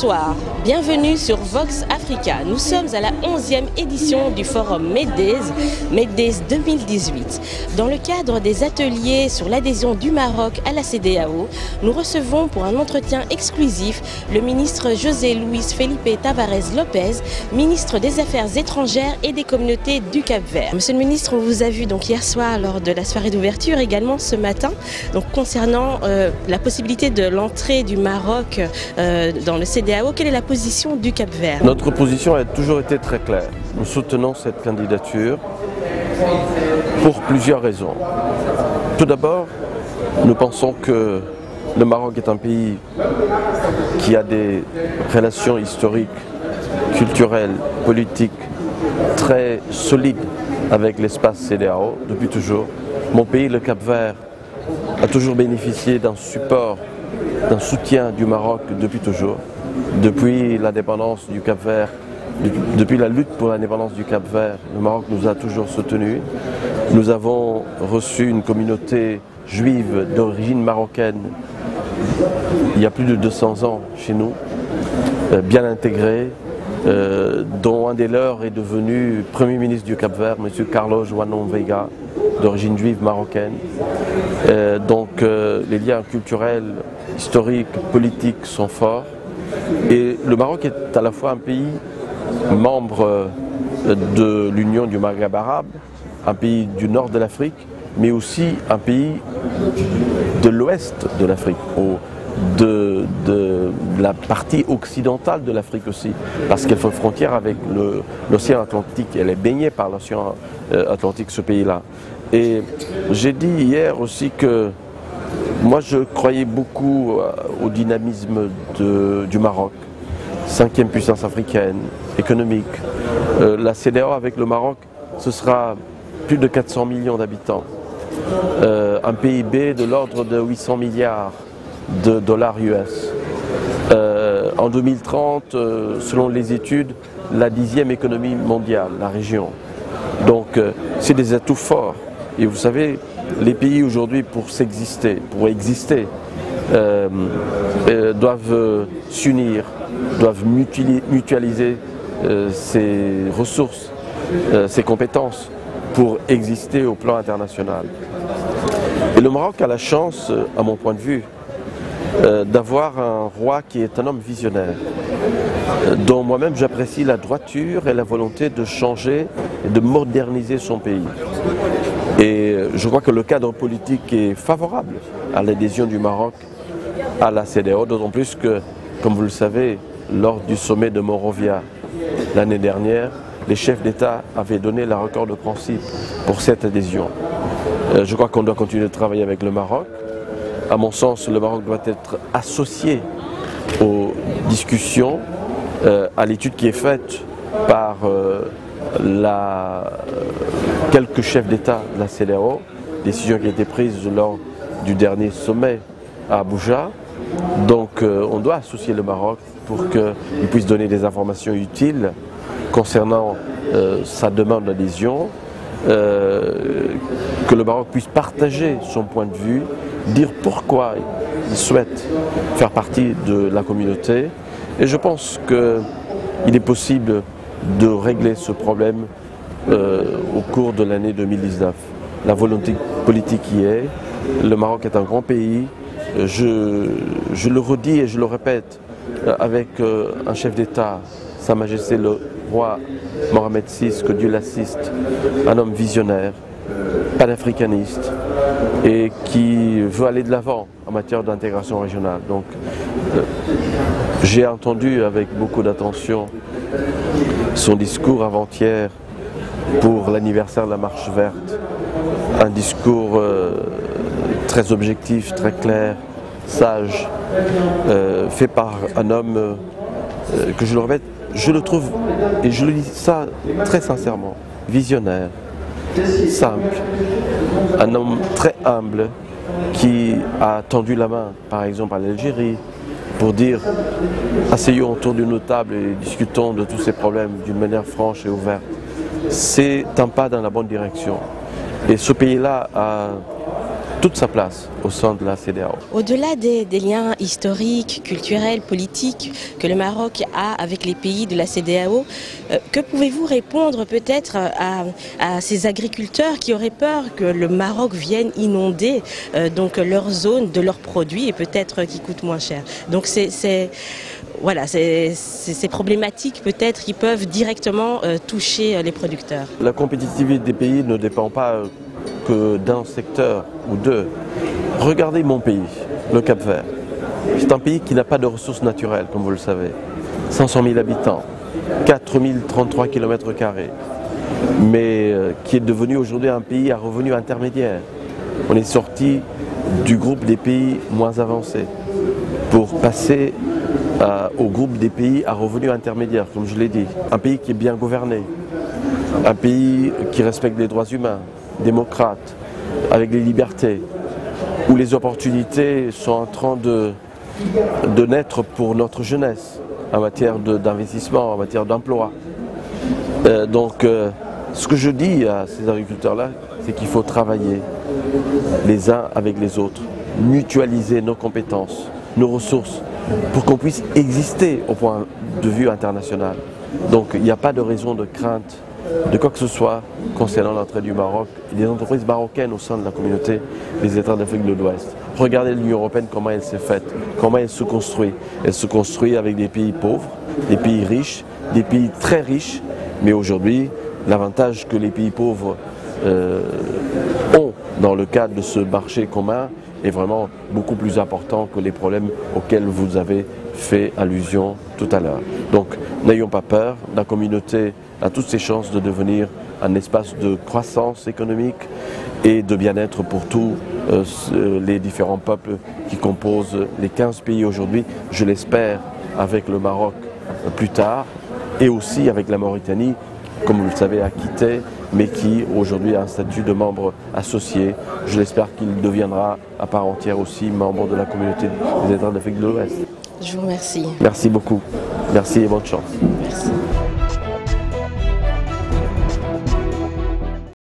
Bonsoir, bienvenue sur Vox Africa. Nous sommes à la 11e édition du forum MEDES 2018. Dans le cadre des ateliers sur l'adhésion du Maroc à la CEDEAO, nous recevons pour un entretien exclusif le ministre José Luis Felipe Tavares Lopez, ministre des Affaires étrangères et des communautés du Cap-Vert. Monsieur le ministre, on vous a vu donc hier soir lors de la soirée d'ouverture, également ce matin, donc concernant la possibilité de l'entrée du Maroc dans le CEDEAO. Quelle est la position du Cap-Vert? Notre position a toujours été très claire. Nous soutenons cette candidature pour plusieurs raisons. Tout d'abord, nous pensons que le Maroc est un pays qui a des relations historiques, culturelles, politiques très solides avec l'espace CEDEAO depuis toujours. Mon pays, le Cap-Vert, a toujours bénéficié d'un support, d'un soutien du Maroc depuis toujours. Depuis l'indépendance du Cap-Vert, depuis la lutte pour l'indépendance du Cap-Vert, le Maroc nous a toujours soutenus. Nous avons reçu une communauté juive d'origine marocaine il y a plus de 200 ans chez nous, bien intégrée, dont un des leurs est devenu Premier ministre du Cap-Vert, M. Carlos Joanon Veiga, d'origine juive marocaine. Donc les liens culturels, historiques, politiques sont forts. Et le Maroc est à la fois un pays membre de l'Union du Maghreb arabe, un pays du nord de l'Afrique, mais aussi un pays de l'ouest de l'Afrique, de la partie occidentale de l'Afrique aussi, parce qu'elle fait frontière avec l'océan Atlantique, elle est baignée par l'océan Atlantique, ce pays-là. Et j'ai dit hier aussi que moi je croyais beaucoup au dynamisme du Maroc, 5e puissance africaine, économique. La CEDEAO avec le Maroc, ce sera plus de 400 millions d'habitants, un PIB de l'ordre de 800 milliards de dollars US. En 2030, selon les études, la 10e économie mondiale, la région. Donc c'est des atouts forts. Et vous savez, les pays aujourd'hui pour exister, doivent s'unir, doivent mutualiser ses ressources, ses compétences pour exister au plan international. Et le Maroc a la chance, à mon point de vue, d'avoir un roi qui est un homme visionnaire, dont moi-même j'apprécie la droiture et la volonté de changer et de moderniser son pays. Et je crois que le cadre politique est favorable à l'adhésion du Maroc à la CEDEAO, d'autant plus que, comme vous le savez, lors du sommet de Monrovia l'année dernière, les chefs d'État avaient donné leur accord de principe pour cette adhésion. Je crois qu'on doit continuer de travailler avec le Maroc. À mon sens, le Maroc doit être associé aux discussions, à l'étude qui est faite par quelques chefs d'État de la CEDEAO, décision qui a été prise lors du dernier sommet à Abuja. Donc on doit associer le Maroc pour qu'il puisse donner des informations utiles concernant sa demande d'adhésion, que le Maroc puisse partager son point de vue, dire pourquoi il souhaite faire partie de la communauté. Et je pense qu'il est possible de régler ce problème au cours de l'année 2019. La volonté politique y est. Le Maroc est un grand pays. Je le redis et je le répète, avec un chef d'État, Sa Majesté le roi Mohamed VI, que Dieu l'assiste, un homme visionnaire, panafricaniste et qui veut aller de l'avant en matière d'intégration régionale. Donc j'ai entendu avec beaucoup d'attention son discours avant-hier pour l'anniversaire de la Marche verte, un discours très objectif, très clair, sage, fait par un homme que je le répète, je le trouve, et je le dis ça très sincèrement, visionnaire, simple, un homme très humble qui a tendu la main, par exemple, à l'Algérie, pour dire asseyons autour d'une table et discutons de tous ces problèmes d'une manière franche et ouverte. C'est un pas dans la bonne direction. Et ce pays-là a toute sa place au sein de la CEDEAO. Au-delà des liens historiques, culturels, politiques que le Maroc a avec les pays de la CEDEAO, que pouvez-vous répondre peut-être à ces agriculteurs qui auraient peur que le Maroc vienne inonder donc leur zone de leurs produits et peut-être qui coûtent moins cher? Donc voilà, ces problématiques peut-être qui peuvent directement toucher les producteurs. La compétitivité des pays ne dépend pas que d'un secteur ou deux. Regardez mon pays, le Cap-Vert. C'est un pays qui n'a pas de ressources naturelles, comme vous le savez. 500 000 habitants, 4033 km², mais qui est devenu aujourd'hui un pays à revenus intermédiaires. On est sorti du groupe des pays moins avancés pour passer au groupe des pays à revenus intermédiaires, comme je l'ai dit. Un pays qui est bien gouverné, un pays qui respecte les droits humains, démocrate, avec les libertés, où les opportunités sont en train de naître pour notre jeunesse en matière d'investissement, en matière d'emploi. Donc, ce que je dis à ces agriculteurs-là, c'est qu'il faut travailler les uns avec les autres, mutualiser nos compétences, nos ressources, pour qu'on puisse exister au point de vue international. Donc, il n'y a pas de raison de crainte de quoi que ce soit concernant l'entrée du Maroc et des entreprises marocaines au sein de la communauté des États d'Afrique de l'Ouest. Regardez l'Union européenne, comment elle s'est faite, comment elle se construit. Elle se construit avec des pays pauvres, des pays riches, des pays très riches, mais aujourd'hui, l'avantage que les pays pauvres ont dans le cadre de ce marché commun est vraiment beaucoup plus important que les problèmes auxquels vous avez fait allusion tout à l'heure. Donc, n'ayons pas peur, la communauté a toutes ses chances de devenir un espace de croissance économique et de bien-être pour tous les différents peuples qui composent les 15 pays aujourd'hui, je l'espère avec le Maroc plus tard, et aussi avec la Mauritanie, comme vous le savez, a quitté, mais qui aujourd'hui a un statut de membre associé. Je l'espère qu'il deviendra à part entière aussi membre de la communauté des États d'Afrique de l'Ouest. Je vous remercie. Merci beaucoup. Merci et bonne chance. Merci.